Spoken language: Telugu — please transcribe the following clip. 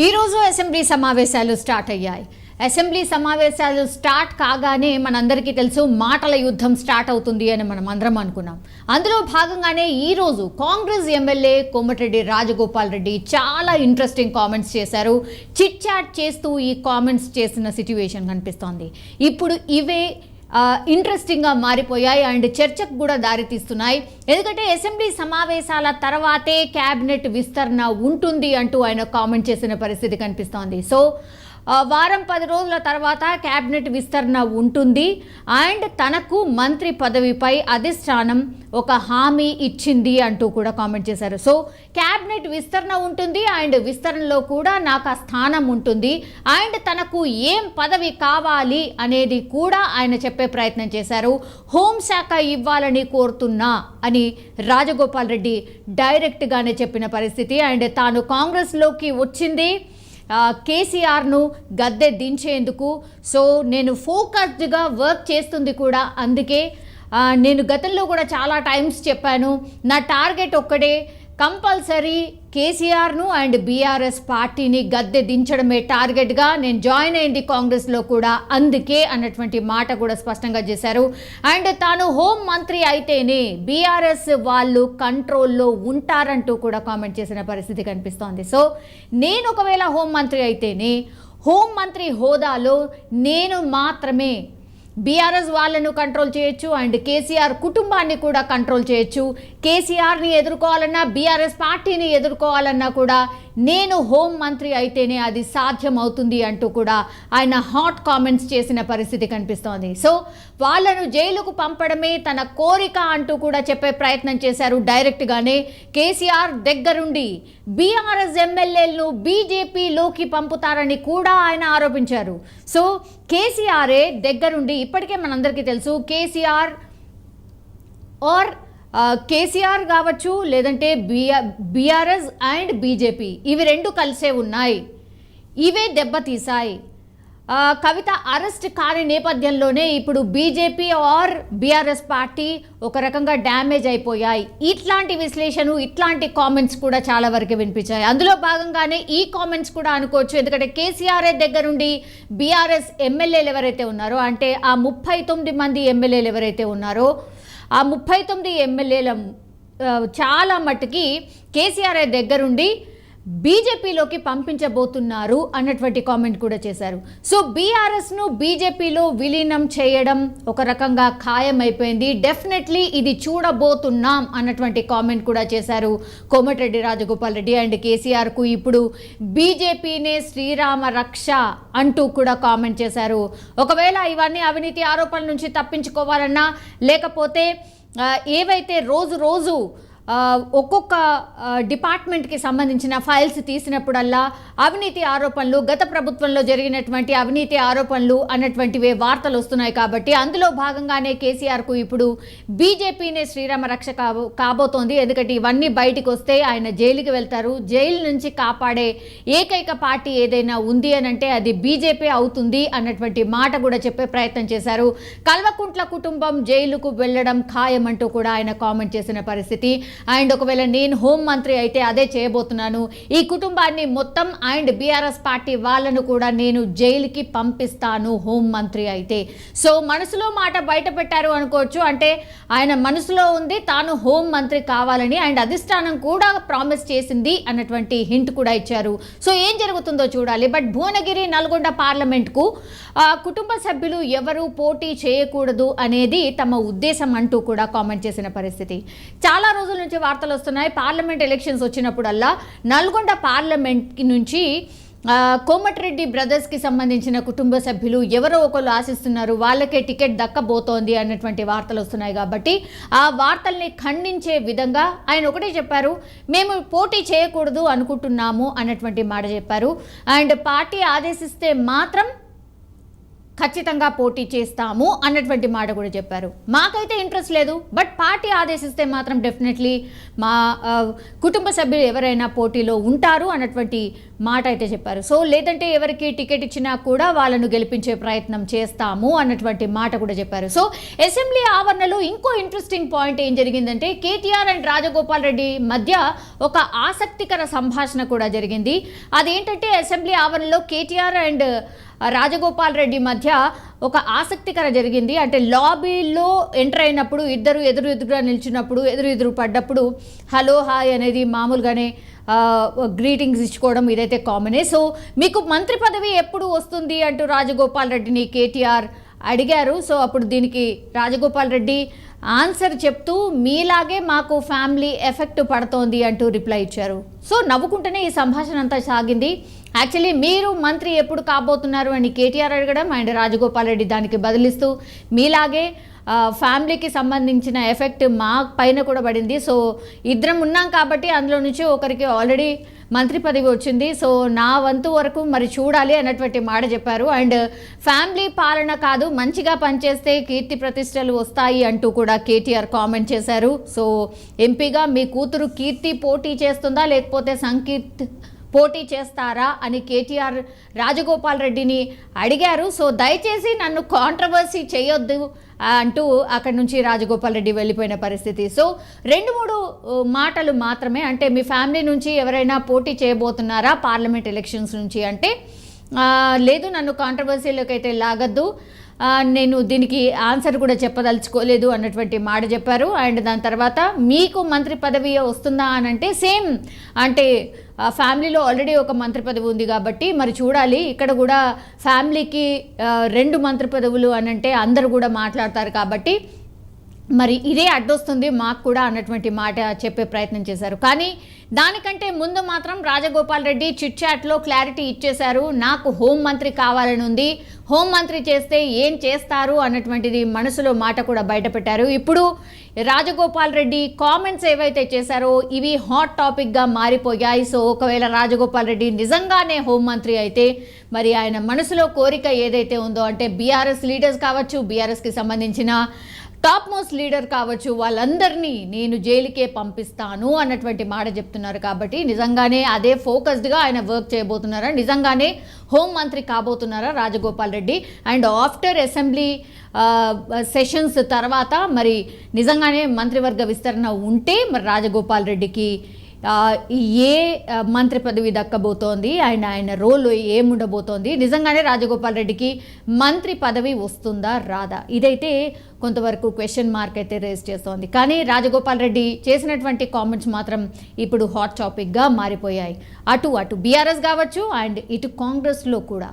ఈరోజు అసెంబ్లీ సమావేశాలు స్టార్ట్ అయ్యాయి. అసెంబ్లీ సమావేశాలు స్టార్ట్ కాగానే మనందరికీ తెలుసు మాటల యుద్ధం స్టార్ట్ అవుతుంది అని మనం అందరం అనుకున్నాం. అందులో భాగంగానే ఈరోజు కాంగ్రెస్ ఎమ్మెల్యే కోమటిరెడ్డి రాజగోపాల్ రెడ్డి చాలా ఇంట్రెస్టింగ్ కామెంట్స్ చేశారు. చిట్ చాట్ చేస్తూ ఈ కామెంట్స్ చేసిన సిచ్యువేషన్ కనిపిస్తోంది. ఇప్పుడు ఇవే ఇంట్రెస్టింగ్గా మారిపోయాయి అండ్ చర్చకు కూడా దారితీస్తున్నాయి. ఎందుకంటే అసెంబ్లీ సమావేశాల తర్వాతే క్యాబినెట్ విస్తరణ ఉంటుంది అంటూ ఆయన కామెంట్ చేసిన పరిస్థితి కనిపిస్తోంది. సో వారం 10 రోజుల తర్వాత క్యాబినెట్ విస్తరణ ఉంటుంది అండ్ తనకు మంత్రి పదవిపై అధిష్టానం ఒక హామీ ఇచ్చింది అంటూ కూడా కామెంట్ చేశారు. సో క్యాబినెట్ విస్తరణ ఉంటుంది అండ్ విస్తరణలో కూడా నాకు ఆ స్థానం ఉంటుంది అండ్ తనకు ఏం పదవి కావాలి అనేది కూడా ఆయన చెప్పే ప్రయత్నం చేశారు. హోంశాఖ ఇవ్వాలని కోరుతున్నా అని రాజగోపాల్ రెడ్డి డైరెక్ట్గానే చెప్పిన పరిస్థితి. అండ్ తాను కాంగ్రెస్లోకి వచ్చింది కేసీఆర్ను గద్దె దించేందుకు. సో నేను ఫోకస్డ్గా వర్క్ చేస్తుంది కూడా అందుకే. నేను గతంలో కూడా చాలా టైమ్స్ చెప్పాను, నా టార్గెట్ ఒక్కడే, కంపల్సరీ కేసీఆర్ను అండ్ బీఆర్ఎస్ పార్టీని గద్దె దించడమే టార్గెట్గా నేను జాయిన్ అయింది కాంగ్రెస్లో కూడా అందుకే అన్నటువంటి మాట కూడా స్పష్టంగా చేశారు. అండ్ తాను హోం మంత్రి అయితేనే బీఆర్ఎస్ వాళ్ళు కంట్రోల్లో ఉంటారంటూ కూడా కామెంట్ చేసిన పరిస్థితి కనిపిస్తోంది. సో నేను ఒకవేళ హోం మంత్రి అయితేనే హోం మంత్రి హోదాలో నేను మాత్రమే బీఆర్ఎస్ వాళ్ళను కంట్రోల్ చేయొచ్చు అండ్ కేసీఆర్ కుటుంబాన్ని కూడా కంట్రోల్ చేయొచ్చు. కేసీఆర్ని ఎదుర్కోవాలన్నా బీఆర్ఎస్ పార్టీని ఎదుర్కోవాలన్నా కూడా నేను హోం మంత్రి అయితేనే అది సాధ్యం అవుతుంది అంటూ కూడా ఆయన హాట్ కామెంట్స్ చేసిన పరిస్థితి కనిపిస్తోంది. సో వాళ్ళను జైలుకు పంపడమే తన కోరిక అంటూ కూడా చెప్పే ప్రయత్నం చేశారు డైరెక్ట్గానే. కేసీఆర్ దగ్గరుండి బీఆర్ఎస్ ఎమ్మెల్యేలను బీజేపీలోకి పంపుతారని కూడా ఆయన ఆరోపించారు. సో కేసీఆరే దగ్గరుండి, ఇప్పటికే మనందరికీ తెలుసు కేసీఆర్ కావచ్చు లేదంటే బీఆర్ఎస్ అండ్ బీజేపీ ఇవి రెండు కలిసే ఉన్నాయి, ఇవే దెబ్బతీశాయి. కవిత అరెస్ట్ కాని నేపథ్యంలోనే ఇప్పుడు బీజేపీ ఆర్ బీఆర్ఎస్ పార్టీ ఒక రకంగా డ్యామేజ్ అయిపోయాయి. ఇట్లాంటి విశ్లేషణ, ఇట్లాంటి కామెంట్స్ కూడా చాలా వరకు వినిపించాయి. అందులో భాగంగానే ఈ కామెంట్స్ కూడా అనుకోవచ్చు. ఎందుకంటే కేసీఆర్ దగ్గరుండి బీఆర్ఎస్ ఎమ్మెల్యేలు ఎవరైతే ఉన్నారో, అంటే ఆ 39 మంది ఎమ్మెల్యేలు ఎవరైతే ఉన్నారో ఆ 39 ఎమ్మెల్యేల చాలా మట్టుకి కేసీఆర్ దగ్గరుండి బీజేపీలోకి పంపించబోతున్నారు అన్నటువంటి కామెంట్ కూడా చేశారు. సో బీఆర్ఎస్ను బీజేపీలో విలీనం చేయడం ఒక రకంగా ఖాయమైపోయింది, డెఫినెట్లీ ఇది చూడబోతున్నాం అన్నటువంటి కామెంట్ కూడా చేశారు కోమటిరెడ్డి రాజగోపాల్ రెడ్డి. అండ్ కేసీఆర్కు ఇప్పుడు బీజేపీనే శ్రీరామ రక్ష అంటూ కూడా కామెంట్ చేశారు. ఒకవేళ ఇవన్నీ అవినీతి ఆరోపణల నుంచి తప్పించుకోవాలన్నా లేకపోతే ఏవైతే రోజు ఒక్కొక్క డిపార్ట్మెంట్కి సంబంధించిన ఫైల్స్ తీసినప్పుడల్లా అవినీతి ఆరోపణలు, గత ప్రభుత్వంలో జరిగినటువంటి అవినీతి ఆరోపణలు అన్నటువంటివే వార్తలు వస్తున్నాయి. కాబట్టి అందులో భాగంగానే కేసీఆర్కు ఇప్పుడు బీజేపీనే శ్రీరామ రక్ష కాబోతోంది. ఎందుకంటే ఇవన్నీ బయటకు వస్తే ఆయన జైలుకి వెళ్తారు. జైలు నుంచి కాపాడే ఏకైక పార్టీ ఏదైనా ఉంది అని అంటే అది బీజేపీ అవుతుంది అన్నటువంటి మాట కూడా చెప్పే ప్రయత్నం చేశారు. కల్వకుంట్ల కుటుంబం జైలుకు వెళ్ళడం ఖాయమంటూ కూడా ఆయన కామెంట్ చేసిన పరిస్థితి. అండ్ ఒకవేళ నేను హోం మంత్రి అయితే అదే చేయబోతున్నాను, ఈ కుటుంబాన్ని మొత్తం అండ్ బీఆర్ఎస్ పార్టీ వాళ్ళను కూడా నేను జైలుకి పంపిస్తాను హోం మంత్రి అయితే. సో మనసులో మాట బయట పెట్టారు అనుకోవచ్చు. అంటే ఆయన మనసులో ఉంది తాను హోం మంత్రి కావాలని అండ్ అధిష్టానం కూడా ప్రామిస్ చేసింది అన్నటువంటి హింట్ కూడా ఇచ్చారు. సో ఏం జరుగుతుందో చూడాలి. బట్ భువనగిరి, నల్గొండ పార్లమెంట్కు కుటుంబ సభ్యులు ఎవరు పోటీ చేయకూడదు అనేది తమ ఉద్దేశం అంటూ కూడా కామెంట్ చేసిన పరిస్థితి. చాలా రోజుల నుంచి వార్తలు వస్తున్నాయి. పార్లమెంట్ ఎలక్షన్స్ వచ్చినప్పుడల్లా నల్గొండ పార్లమెంట్ నుంచి కోమటిరెడ్డి బ్రదర్స్కి సంబంధించిన కుటుంబ సభ్యులు ఎవరో ఒకరు ఆశిస్తున్నారు, వాళ్ళకే టికెట్ దక్కబోతోంది అన్నటువంటి వార్తలు వస్తున్నాయి. కాబట్టి ఆ వార్తల్ని ఖండించే విధంగా ఆయన ఒకటే చెప్పారు, మేము పోటీ చేయకూడదు అనుకుంటున్నాము అన్నటువంటి మాట చెప్పారు. అండ్ పార్టీ ఆదేశిస్తే మాత్రం ఖచ్చితంగా పోటీ చేస్తాము అన్నటువంటి మాట కూడా చెప్పారు. మాకైతే ఇంట్రెస్ట్ లేదు, బట్ పార్టీ ఆదేశిస్తే మాత్రం డెఫినెట్లీ మా కుటుంబ సభ్యులు ఎవరైనా పోటీలో ఉంటారు అన్నటువంటి మాట అయితే చెప్పారు. సో లేదంటే ఎవరికి టికెట్ ఇచ్చినా కూడా వాళ్ళను గెలిపించే ప్రయత్నం చేస్తాము అన్నటువంటి మాట కూడా చెప్పారు. సో అసెంబ్లీ ఆవరణలో ఇంకో ఇంట్రెస్టింగ్ పాయింట్ ఏం జరిగిందంటే కేటీఆర్ అండ్ రాజగోపాల్ రెడ్డి మధ్య ఒక ఆసక్తికర సంభాషణ కూడా జరిగింది. అదేంటంటే అసెంబ్లీ ఆవరణలో కేటీఆర్ అండ్ రాజగోపాల్ రెడ్డి మధ్య ఒక ఆసక్తికర జరిగింది. అంటే లాబీలో ఎంటర్ అయినప్పుడు ఇద్దరు ఎదురుగా నిల్చున్నప్పుడు ఎదురు పడ్డప్పుడు హలో హాయ్ అనేది మామూలుగానే గ్రీటింగ్స్ ఇచ్చుకోవడం ఇదైతే కామనే. సో మీకు మంత్రి పదవి ఎప్పుడు వస్తుంది అంటూ రాజగోపాల్ రెడ్డిని కేటీఆర్ అడిగారు. సో అప్పుడు దీనికి రాజగోపాల్ రెడ్డి ఆన్సర్ చెప్తూ మీలాగే మాకు ఫ్యామిలీ ఎఫెక్ట్ పడుతోంది అంటూ రిప్లై ఇచ్చారు. సో నవ్వుకుంటూనే ఈ సంభాషణ అంతా సాగింది. యాక్చువల్లీ మీరు మంత్రి ఎప్పుడు కాబోతున్నారు అని కేటీఆర్ అడగడం అండ్ రాజగోపాల్ రెడ్డి దానికి బదిలిస్తూ మీలాగే ఫ్యామిలీకి సంబంధించిన ఎఫెక్ట్ మా పైన కూడా పడింది. సో ఇద్దరం ఉన్నాం కాబట్టి అందులో నుంచి ఒకరికి ఆల్రెడీ మంత్రి పదవి వచ్చింది. సో నా వంతు వరకు మరి చూడాలి అన్నటువంటి మాట చెప్పారు. అండ్ ఫ్యామిలీ పాలన కాదు, మంచిగా పనిచేస్తే కీర్తి ప్రతిష్టలు వస్తాయి అంటూ కూడా కేటీఆర్ కామెంట్ చేశారు. సో ఎంపీగా మీ కూతురు కీర్తి పోటీ చేస్తుందా లేకపోతే సంకీర్తి పోటీ చేస్తారా అని కేటీఆర్ రాజగోపాల్ రెడ్డిని అడిగారు. సో దయచేసి నన్ను కాంట్రవర్సీ చేయొద్దు అంటూ అక్కడి నుంచి రాజగోపాల్ రెడ్డి వెళ్ళిపోయిన పరిస్థితి. సో 2-3 మాటలు మాత్రమే. అంటే మీ ఫ్యామిలీ నుంచి ఎవరైనా పోటీ చేయబోతున్నారా పార్లమెంట్ ఎలక్షన్స్ నుంచి అంటే లేదు, నన్ను కాంట్రవర్సీలోకి అయితే లాగద్దు, నేను దీనికి ఆన్సర్ కూడా చెప్పదలుచుకోలేదు అన్నటువంటి మాట చెప్పారు. అండ్ దాని తర్వాత మీకు మంత్రి పదవి వస్తుందా అని అంటే సేమ్, అంటే ఫ్యామిలీలో ఆల్రెడీ ఒక మంత్రి పదవి ఉంది కాబట్టి మరి చూడాలి. ఇక్కడ కూడా ఫ్యామిలీకి 2 మంత్రి పదవులు అని అంటే అందరూ కూడా మాట్లాడతారు కాబట్టి మరి ఇదే అడ్డొస్తుంది మాకు కూడా అన్నటువంటి మాట చెప్పే ప్రయత్నం చేశారు. కానీ దానికంటే ముందు మాత్రం రాజగోపాల్ రెడ్డి చిట్ చాట్లో క్లారిటీ ఇచ్చేశారు. నాకు హోంమంత్రి కావాలని ఉంది, హోంమంత్రి చేస్తే ఏం చేస్తారు అన్నటువంటిది మనసులో మాట కూడా బయటపెట్టారు. ఇప్పుడు రాజగోపాల్ రెడ్డి కామెంట్స్ ఏవైతే చేశారో ఇవి హాట్ టాపిక్గా మారిపోయాయి. సో ఒకవేళ రాజగోపాల్ రెడ్డి నిజంగానే హోంమంత్రి అయితే మరి ఆయన మనసులో కోరిక ఏదైతే ఉందో అంటే బీఆర్ఎస్ లీడర్స్ కావచ్చు, బీఆర్ఎస్కి సంబంధించిన టాప్ మోస్ట్ లీడర్ కావచ్చు, వాళ్ళందరినీ నేను జైలుకే పంపిస్తాను అన్నటువంటి మాట చెప్తున్నారు. కాబట్టి నిజంగానే అదే ఫోకస్డ్గా ఆయన వర్క్ చేయబోతున్నారా, నిజంగానే హోంమంత్రి కాబోతున్నారా Rajagopal Reddy? And after assembly sessions తర్వాత మరి నిజంగానే మంత్రివర్గ విస్తరణ ఉంటే మరి రాజగోపాల్ రెడ్డికి ఏ మంత్రి పదవి దక్కబోతోంది, ఆయన రోల్ ఏముండబోతోంది, నిజంగానే రాజగోపాల్ రెడ్డికి మంత్రి పదవి వస్తుందా రాదా, ఇదైతే కొంతవరకు క్వశ్చన్ మార్క్ అయితే రేస్ చేస్తోంది. కానీ రాజగోపాల్ రెడ్డి చేసినటువంటి కామెంట్స్ మాత్రం ఇప్పుడు హాట్ టాపిక్గా మారిపోయాయి. అటు బీఆర్ఎస్ కావచ్చు అండ్ ఇటు కాంగ్రెస్లో కూడా.